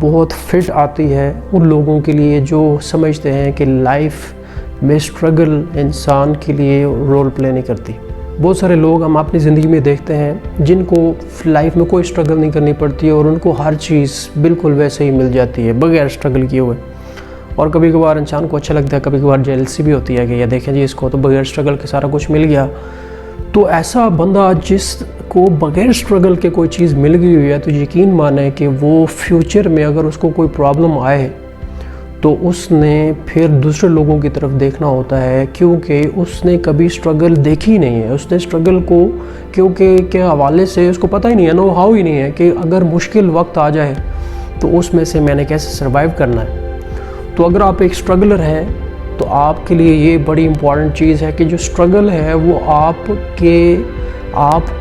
بہت فٹ آتی ہے ان لوگوں کے لیے جو سمجھتے ہیں کہ لائف میں اسٹرگل انسان کے لیے رول پلے نہیں کرتی۔ بہت سارے لوگ ہم اپنی زندگی میں دیکھتے ہیں جن کو لائف میں کوئی اسٹرگل نہیں کرنی پڑتی اور ان کو ہر چیز بالکل ویسے ہی مل جاتی ہے بغیر اسٹرگل کیے ہوئے۔ اور کبھی کبھار انسان کو اچھا لگتا ہے، کبھی کبھار جیلسی بھی ہوتی ہے کہ یہ دیکھیں جی اس کو تو بغیر اسٹرگل کے سارا کچھ مل گیا۔ تو ایسا بندہ جس کو بغیر اسٹرگل کے کوئی چیز مل گئی ہوئی ہے تو یقین مانیں کہ وہ فیوچر میں اگر اس کو کوئی پرابلم آئے تو اس نے پھر دوسرے لوگوں کی طرف دیکھنا ہوتا ہے، کیونکہ اس نے کبھی اسٹرگل دیکھی نہیں ہے۔ اس نے اسٹرگل کو کیونکہ کے حوالے سے اس کو پتہ ہی نہیں ہے، نو ہاؤ ہی نہیں ہے کہ اگر مشکل وقت آ جائے تو اس میں سے میں نے کیسے سروائیو کرنا ہے۔ تو اگر آپ ایک اسٹرگلر ہیں تو آپ کے لیے یہ بڑی امپورٹنٹ چیز ہے کہ جو اسٹرگل ہے وہ آپ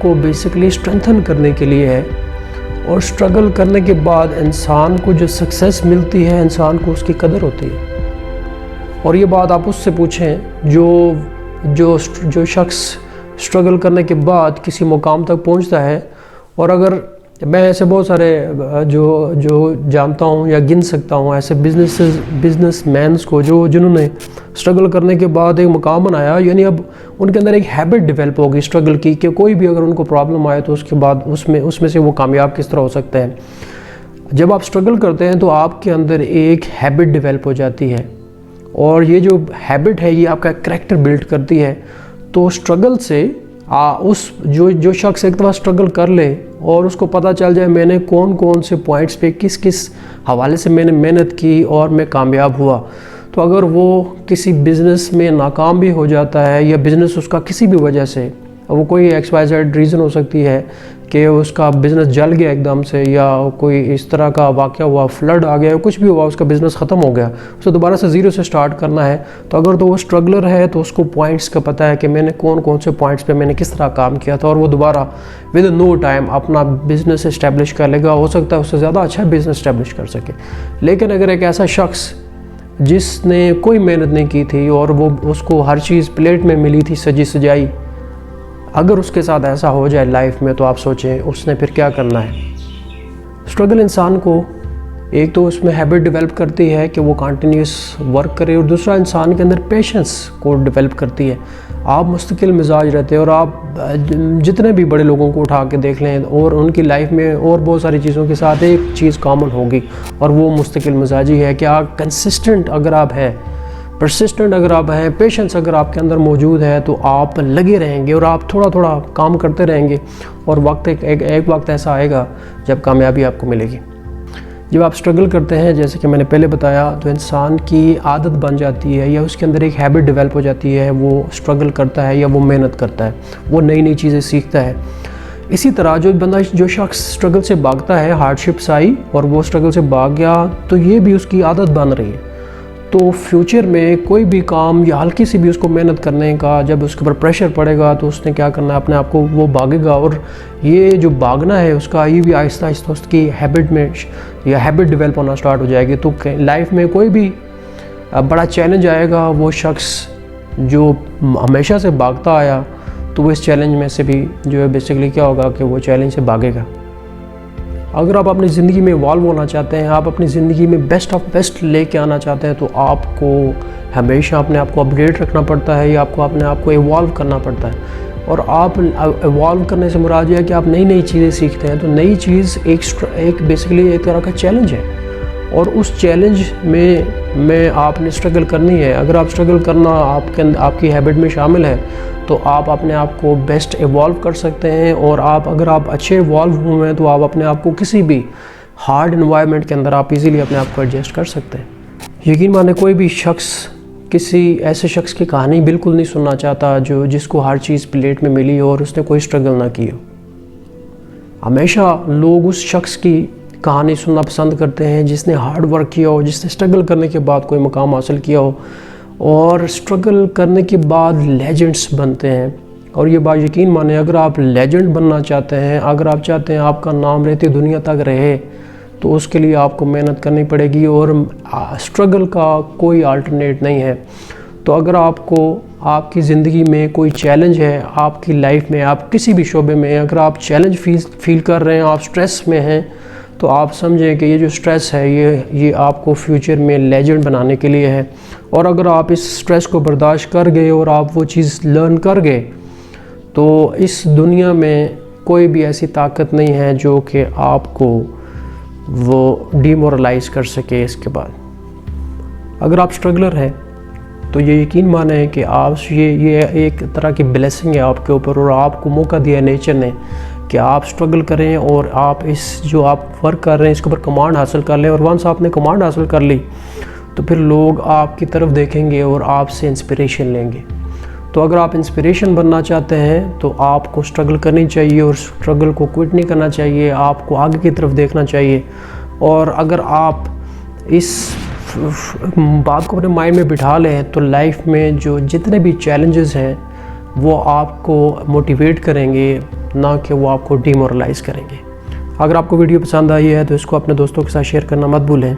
کو بیسکلی اسٹرینتھن کرنے کے لیے ہے، اور اسٹرگل کرنے کے بعد انسان کو جو سکسیس ملتی ہے انسان کو اس کی قدر ہوتی ہے۔ اور یہ بات آپ اس سے پوچھیں جو شخص اسٹرگل کرنے کے بعد کسی مقام تک پہنچتا ہے، اور اگر میں ایسے بہت سارے جو جانتا ہوں یا گن سکتا ہوں ایسے بزنس مینس کو جنہوں نے اسٹرگل کرنے کے بعد ایک مقام بنایا، یعنی اب ان کے اندر ایک ہیبٹ ڈیولپ ہوگی اسٹرگل کی کہ کوئی بھی اگر ان کو پرابلم آئے تو اس کے بعد اس میں سے وہ کامیاب کس طرح ہو سکتے ہیں۔ جب آپ اسٹرگل کرتے ہیں تو آپ کے اندر ایک ہیبٹ ڈیولپ ہو جاتی ہے، اور یہ جو ہیبٹ ہے یہ آپ کا کریکٹر بلڈ کرتی ہے۔ تو اسٹرگل سے جو شخص ایک دفعہ اسٹرگل کر لے اور اس کو پتہ چل جائے میں نے کون سے پوائنٹس پہ کس حوالے سے میں نے محنت کی اور میں کامیاب ہوا، تو اگر وہ کسی بزنس میں ناکام بھی ہو جاتا ہے یا بزنس اس کا کسی بھی وجہ سے، وہ کوئی XYZ ریزن ہو سکتی ہے کہ اس کا بزنس جل گیا ایک دم سے، یا کوئی اس طرح کا واقعہ ہوا، فلڈ آ گیا، کچھ بھی ہوا، اس کا بزنس ختم ہو گیا، اسے دوبارہ سے زیرو سے سٹارٹ کرنا ہے، تو اگر تو وہ اسٹرگلر ہے تو اس کو پوائنٹس کا پتہ ہے کہ میں نے کون سے پوائنٹس پہ میں نے کس طرح کام کیا تھا، اور وہ دوبارہ ود نو ٹائم اپنا بزنس اسٹیبلش کر لے گا، ہو سکتا ہے اس سے زیادہ اچھا بزنس اسٹیبلش کر سکے۔ لیکن اگر ایک ایسا شخص جس نے کوئی محنت نہیں کی تھی اور وہ اس کو ہر چیز پلیٹ میں ملی تھی سجی سجائی، اگر اس کے ساتھ ایسا ہو جائے لائف میں تو آپ سوچیں اس نے پھر کیا کرنا ہے۔ اسٹرگل انسان کو ایک تو اس میں ہیبٹ ڈیولپ کرتی ہے کہ وہ کنٹینیوس ورک کرے، اور دوسرا انسان کے اندر پیشنس کو ڈیولپ کرتی ہے۔ آپ مستقل مزاج رہتے ہیں، اور آپ جتنے بھی بڑے لوگوں کو اٹھا کے دیکھ لیں اور ان کی لائف میں اور بہت ساری چیزوں کے ساتھ ایک چیز کامن ہوگی، اور وہ مستقل مزاجی ہے کہ آپ کنسسٹنٹ اگر آپ ہیں، پرسسٹنٹ اگر آپ ہیں، پیشنس اگر آپ کے اندر موجود ہے تو آپ لگے رہیں گے اور آپ تھوڑا تھوڑا کام کرتے رہیں گے، اور ایک وقت ایسا آئے گا جب کامیابی آپ کو ملے گی۔ جب آپ اسٹرگل کرتے ہیں جیسے کہ میں نے پہلے بتایا تو انسان کی عادت بن جاتی ہے، یا اس کے اندر ایک ہیبٹ ڈیولپ ہو جاتی ہے، وہ اسٹرگل کرتا ہے یا وہ محنت کرتا ہے، وہ نئی چیزیں سیکھتا ہے۔ اسی طرح جو شخص اسٹرگل سے بھاگتا ہے، ہارڈ شپس آئی اور وہ اسٹرگل سے بھاگ گیا تو یہ بھی اس کی عادت بن رہی ہے، تو فیوچر میں کوئی بھی کام یا ہلکی سی بھی اس کو محنت کرنے کا جب اس کے اوپر پریشر پڑے گا تو اس نے کیا کرنا ہے، اپنے آپ کو وہ بھاگے گا، اور یہ جو بھاگنا ہے اس کا یہ بھی آہستہ آہستہ اس کی ہیبٹ میں یا ہیبٹ ڈیولپ ہونا سٹارٹ ہو جائے گی۔ تو لائف میں کوئی بھی بڑا چیلنج آئے گا، وہ شخص جو ہمیشہ سے بھاگتا آیا تو وہ اس چیلنج میں سے بھی جو ہے بیسیکلی کیا ہوگا کہ وہ چیلنج سے بھاگے گا۔ اگر آپ اپنی زندگی میں ایوالو ہونا چاہتے ہیں، آپ اپنی زندگی میں بیسٹ آف بیسٹ لے کے آنا چاہتے ہیں، تو آپ کو ہمیشہ اپنے آپ کو اپڈیٹ رکھنا پڑتا ہے، یا آپ کو اپنے آپ کو ایوالو کرنا پڑتا ہے۔ اور آپ ایوالو کرنے سے مراد یہ ہے کہ آپ نئی چیزیں سیکھتے ہیں، تو نئی چیز ایک بیسیکلی ایک طرح کا چیلنج ہے، اور اس چیلنج میں آپ نے اسٹرگل کرنی ہے۔ اگر آپ اسٹرگل کرنا آپ کی ہیبٹ میں شامل ہے تو آپ اپنے آپ کو بیسٹ ایوالو کر سکتے ہیں، اور اگر آپ اچھے ایوالو ہوئے ہیں تو آپ اپنے آپ کو کسی بھی ہارڈ انوائرمنٹ کے اندر آپ ایزیلی اپنے آپ کو ایڈجسٹ کر سکتے ہیں۔ یقین مانے کوئی بھی شخص کسی ایسے شخص کی کہانی بالکل نہیں سننا چاہتا جس کو ہر چیز پلیٹ میں ملی ہو اور اس نے کوئی اسٹرگل نہ کی ہو۔ ہمیشہ لوگ اس شخص کی کہانی سننا پسند کرتے ہیں جس نے ہارڈ ورک کیا ہو، جس نے اسٹرگل کرنے کے بعد کوئی مقام حاصل کیا ہو، اور اسٹرگل کرنے کے بعد لیجنڈس بنتے ہیں۔ اور یہ بات یقین مانیں، اگر آپ لیجنڈ بننا چاہتے ہیں، اگر آپ چاہتے ہیں آپ کا نام رہتی دنیا تک رہے، تو اس کے لیے آپ کو محنت کرنی پڑے گی، اور اسٹرگل کا کوئی آلٹرنیٹ نہیں ہے۔ تو اگر آپ کو آپ کی زندگی میں کوئی چیلنج ہے، آپ کی لائف میں آپ کسی بھی شعبے میں اگر آپ چیلنج فیل کر رہے ہیں، آپ سٹریس میں ہیں، تو آپ سمجھیں کہ یہ جو سٹریس ہے یہ آپ کو فیوچر میں لیجنڈ بنانے کے لیے ہے. اور اگر آپ اس سٹریس کو برداشت کر گئے اور آپ وہ چیز لرن کر گئے تو اس دنیا میں کوئی بھی ایسی طاقت نہیں ہے جو کہ آپ کو وہ ڈیمورلائز کر سکے. اس کے بعد اگر آپ سٹرگلر ہیں تو یہ یقین مانیں کہ آپ یہ ایک طرح کی بلیسنگ ہے آپ کے اوپر، اور آپ کو موقع دیا ہے نیچر نے کہ آپ سٹرگل کریں اور آپ اس جو آپ ورک کر رہے ہیں اس کے اوپر کمانڈ حاصل کر لیں. اور ونس آپ نے کمانڈ حاصل کر لی تو پھر لوگ آپ کی طرف دیکھیں گے اور آپ سے انسپریشن لیں گے. تو اگر آپ انسپریشن بننا چاہتے ہیں تو آپ کو سٹرگل کرنی چاہیے اور سٹرگل کو کوئٹ نہیں کرنا چاہیے. آپ کو آگے کی طرف دیکھنا چاہیے. اور اگر آپ اس بات کو اپنے مائنڈ میں بٹھا لیں تو لائف میں جو جتنے بھی چیلنجز ہیں وہ آپ کو موٹیویٹ کریں گے، نہ کہ وہ آپ کو ڈیمورلائز کریں گے. اگر آپ کو ویڈیو پسند آئی ہے تو اس کو اپنے دوستوں کے ساتھ شیئر کرنا مت بھولیں.